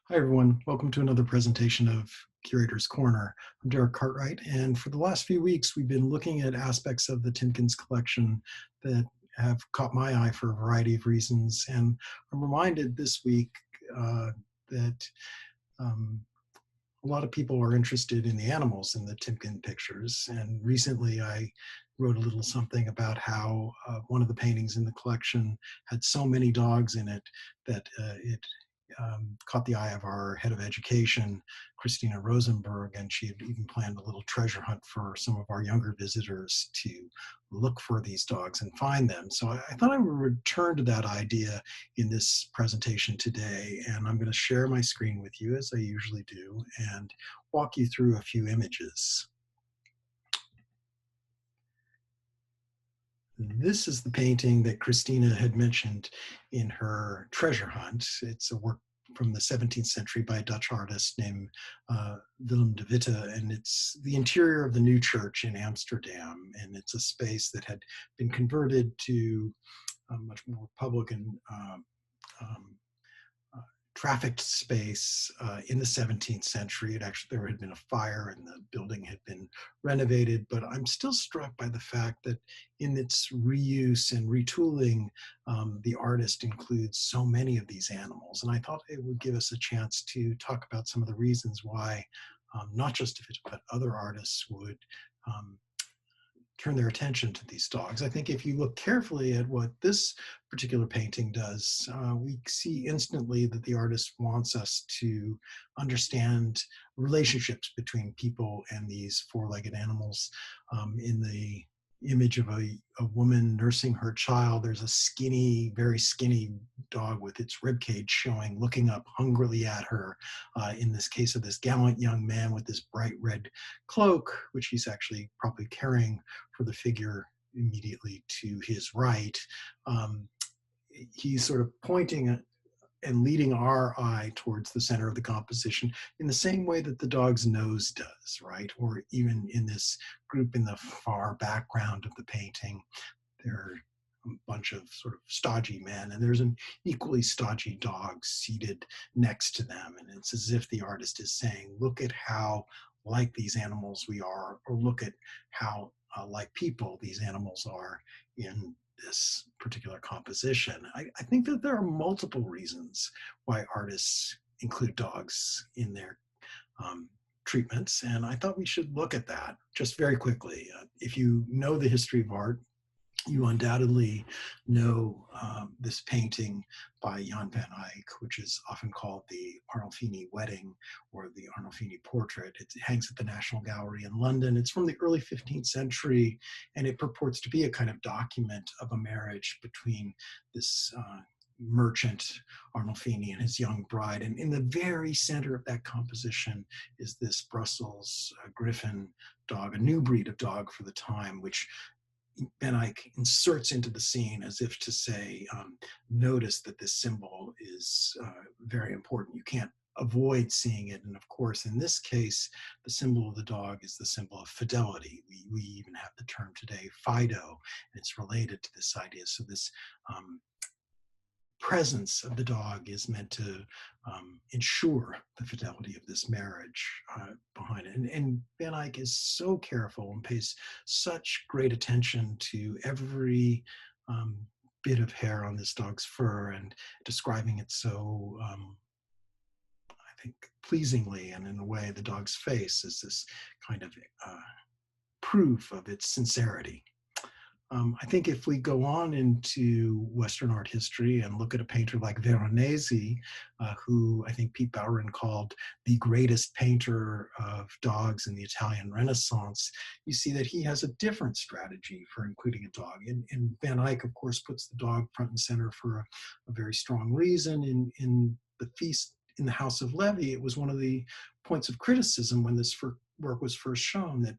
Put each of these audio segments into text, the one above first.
Hi, everyone. Welcome to another presentation of Curator's Corner. I'm Derrick Cartwright, and for the last few weeks, we've been looking at aspects of the Timken's collection that have caught my eye for a variety of reasons. And I'm reminded this week that um, a lot of people are interested in the animals in the Timken pictures. And recently, I wrote a little something about how one of the paintings in the collection had so many dogs in it that it caught the eye of our head of education, Christina Rosenberg, and she had even planned a little treasure hunt for some of our younger visitors to look for these dogs and find them. So I thought I would return to that idea in this presentation today, and I'm going to share my screen with you as I usually do and walk you through a few images. This is the painting that Christina had mentioned in her treasure hunt. It's a work from the 17th century by a Dutch artist named Willem de Witte, and it's the interior of the new church in Amsterdam. And it's a space that had been converted to a much more public and um, uh, trafficked space in the 17th century. There had been a fire and the building had been renovated, but I'm still struck by the fact that in its reuse and retooling, the artist includes so many of these animals. And I thought it would give us a chance to talk about some of the reasons why, not just if it, but other artists would um, turn their attention to these dogs. I think if you look carefully at what this particular painting does, we see instantly that the artist wants us to understand relationships between people and these four-legged animals. In the image of a woman nursing her child, there's a skinny, very skinny dog with its rib cage showing, looking up hungrily at her. In this case of this gallant young man with this bright red cloak, which he's actually probably carrying for the figure immediately to his right. Um, he's sort of pointing and leading our eye towards the center of the composition in the same way that the dog's nose does, right? Or even in this group in the far background of the painting, there are a bunch of sort of stodgy men, and there's an equally stodgy dog seated next to them. And it's as if the artist is saying, look at how like these animals we are, or look at how like people these animals are in this particular composition. I think that there are multiple reasons why artists include dogs in their um, treatments, and I thought we should look at that just very quickly. If you know the history of art, you undoubtedly know this painting by Jan van Eyck, which is often called the Arnolfini Wedding or the Arnolfini Portrait. It hangs at the National Gallery in London. It's from the early 15th century, and it purports to be a kind of document of a marriage between this merchant Arnolfini and his young bride. And in the very center of that composition is this Brussels Griffon dog, a new breed of dog for the time, which Van Eyck inserts into the scene as if to say, notice that this symbol is very important. You can't avoid seeing it. And of course, in this case, the symbol of the dog is the symbol of fidelity. We even have the term today, Fido, and it's related to this idea. So this um, presence of the dog is meant to ensure the fidelity of this marriage behind it. And Van Eyck is so careful and pays such great attention to every bit of hair on this dog's fur and describing it so, I think, pleasingly, and in a way, the dog's face is this kind of proof of its sincerity. I think if we go on into Western art history and look at a painter like Veronese, who I think Pete Bowron called the greatest painter of dogs in the Italian Renaissance, you see that he has a different strategy for including a dog. And Van Eyck, of course, puts the dog front and center for a very strong reason. In the feast in the House of Levy, it was one of the points of criticism when this work was first shown, that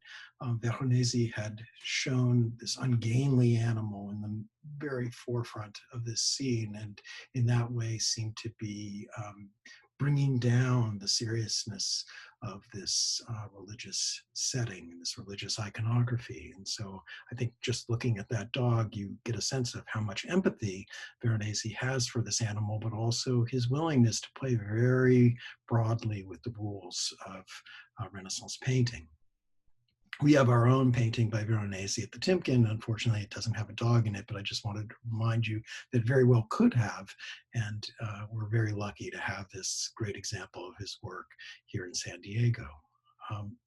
Veronese had shown this ungainly animal in the very forefront of this scene, and in that way seemed to be bringing down the seriousness of this religious setting and this religious iconography. And so I think just looking at that dog, you get a sense of how much empathy Veronese has for this animal, but also his willingness to play very broadly with the rules of Renaissance painting. We have our own painting by Veronese at the Timken. Unfortunately, it doesn't have a dog in it, but I just wanted to remind you that very well could have. And we're very lucky to have this great example of his work here in San Diego.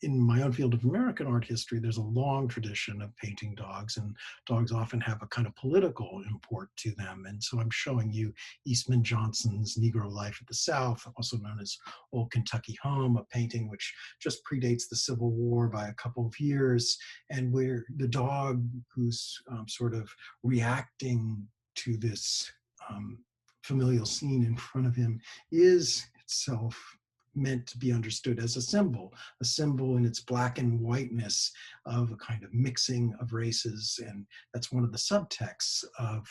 In my own field of American art history, there's a long tradition of painting dogs, and dogs often have a kind of political import to them. And so I'm showing you Eastman Johnson's Negro Life at the South, also known as Old Kentucky Home, a painting which just predates the Civil War by a couple of years, and where the dog who's sort of reacting to this familial scene in front of him is itself meant to be understood as a symbol in its black and whiteness of a kind of mixing of races. And that's one of the subtexts of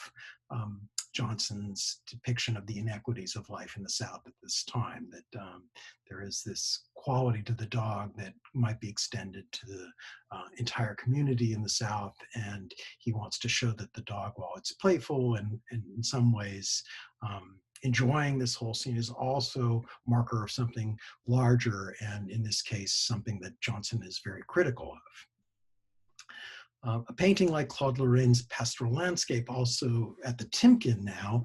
Johnson's depiction of the inequities of life in the South at this time, that there is this quality to the dog that might be extended to the entire community in the South. And he wants to show that the dog, while it's playful and in some ways enjoying this whole scene, is also marker of something larger, and in this case, something that Johnson is very critical of. A painting like Claude Lorraine's Pastoral Landscape, also at the Timken now,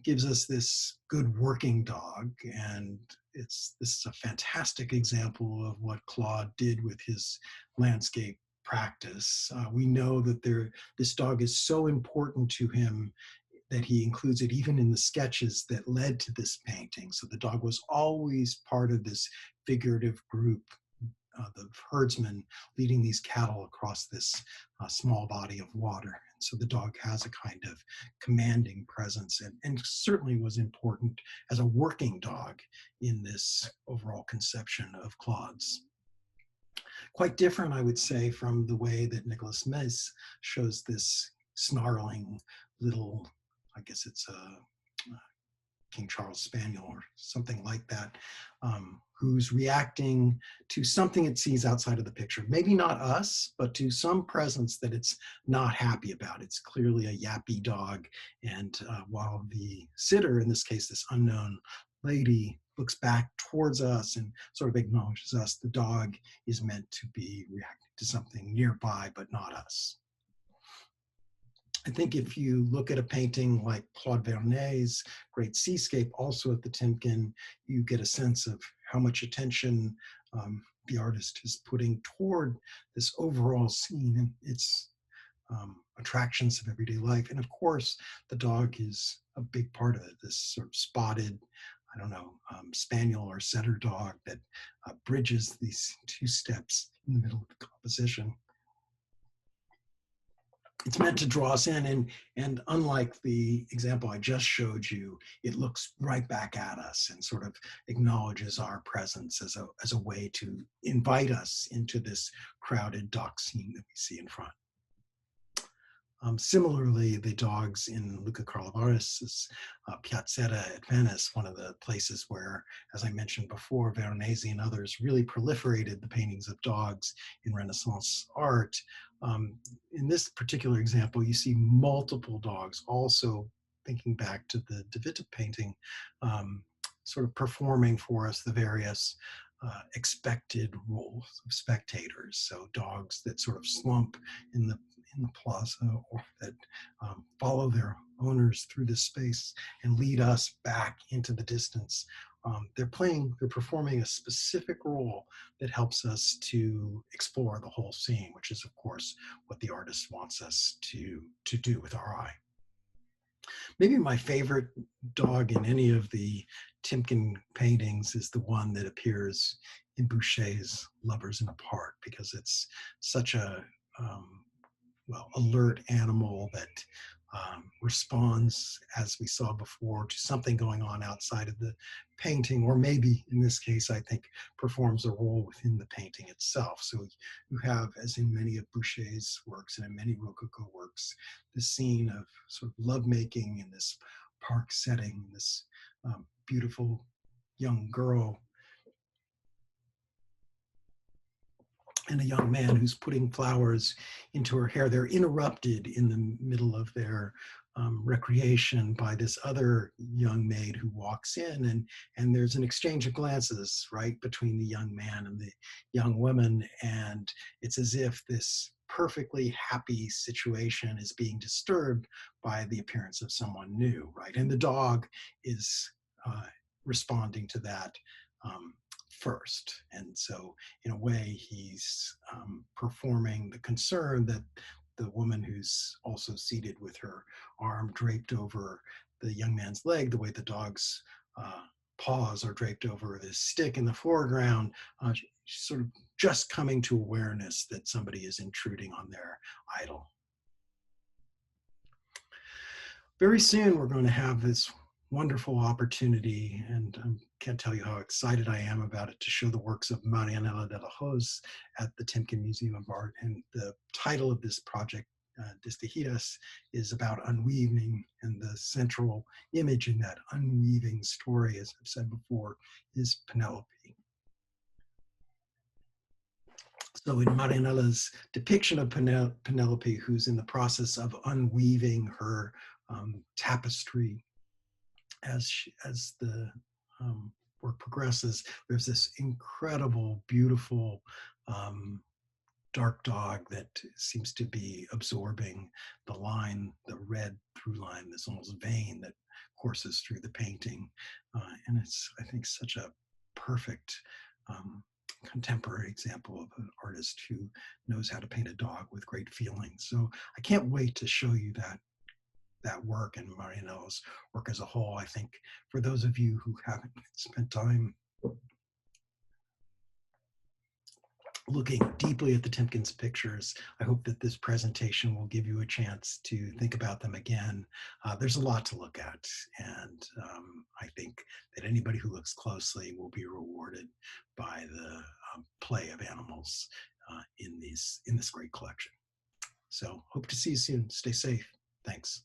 gives us this good working dog, and this is a fantastic example of what Claude did with his landscape practice. We know that this dog is so important to him that he includes it even in the sketches that led to this painting. So the dog was always part of this figurative group, the herdsman leading these cattle across this small body of water. And so the dog has a kind of commanding presence, and certainly was important as a working dog in this overall conception of Claude's. Quite different, I would say, from the way that Nicholas Mies shows this snarling little, I guess it's a King Charles Spaniel or something like that, who's reacting to something it sees outside of the picture. Maybe not us, but to some presence that it's not happy about. It's clearly a yappy dog. And while the sitter, in this case, this unknown lady, looks back towards us and sort of acknowledges us, the dog is meant to be reacting to something nearby, but not us. I think if you look at a painting like Claude Vernet's Great Seascape, also at the Timken, you get a sense of how much attention the artist is putting toward this overall scene and its attractions of everyday life. And of course, the dog is a big part of it, this sort of spotted, I don't know, spaniel or setter dog that bridges these two steps in the middle of the composition. It's meant to draw us in, and unlike the example I just showed you, it looks right back at us and sort of acknowledges our presence as a way to invite us into this crowded dock scene that we see in front. Similarly, the dogs in Luca Carlavaris's Piazzetta at Venice, one of the places where, as I mentioned before, Veronese and others really proliferated the paintings of dogs in Renaissance art. In this particular example, you see multiple dogs, also thinking back to the De Witte painting, sort of performing for us the various expected roles of spectators. So dogs that sort of slump in the plaza, or that follow their owners through this space and lead us back into the distance. They're performing a specific role that helps us to explore the whole scene, which is of course what the artist wants us to do with our eye. Maybe my favorite dog in any of the Timken paintings is the one that appears in Boucher's Lovers in a Park, because it's such a alert animal that responds, as we saw before, to something going on outside of the painting, or maybe in this case, I think, performs a role within the painting itself. So you have, as in many of Boucher's works and in many Rococo works, the scene of sort of lovemaking in this park setting, this beautiful young girl and a young man who's putting flowers into her hair. They're interrupted in the middle of their recreation by this other young maid who walks in, and there's an exchange of glances, right, between the young man and the young woman, and it's as if this perfectly happy situation is being disturbed by the appearance of someone new, right? And the dog is uh, responding to that first. And so in a way, he's performing the concern that the woman who's also seated with her arm draped over the young man's leg, the way the dog's paws are draped over this stick in the foreground, sort of just coming to awareness that somebody is intruding on their idol. Very soon, we're going to have this wonderful opportunity, and I can't tell you how excited I am about it, to show the works of Marianela de la Hoz at the Timken Museum of Art. And the title of this project, Destejidas, is about unweaving, and the central image in that unweaving story, as I've said before, is Penelope. So in Marianela's depiction of Penelope, who's in the process of unweaving her tapestry, as the work progresses, there's this incredible, beautiful dark dog that seems to be absorbing the line, the red through line, this almost vein that courses through the painting. And it's, I think, such a perfect contemporary example of an artist who knows how to paint a dog with great feeling. So I can't wait to show you that work and Marianela's work as a whole. I think for those of you who haven't spent time looking deeply at the Timken's pictures, I hope that this presentation will give you a chance to think about them again. There's a lot to look at, and I think that anybody who looks closely will be rewarded by the play of animals in this great collection. So hope to see you soon. Stay safe. Thanks.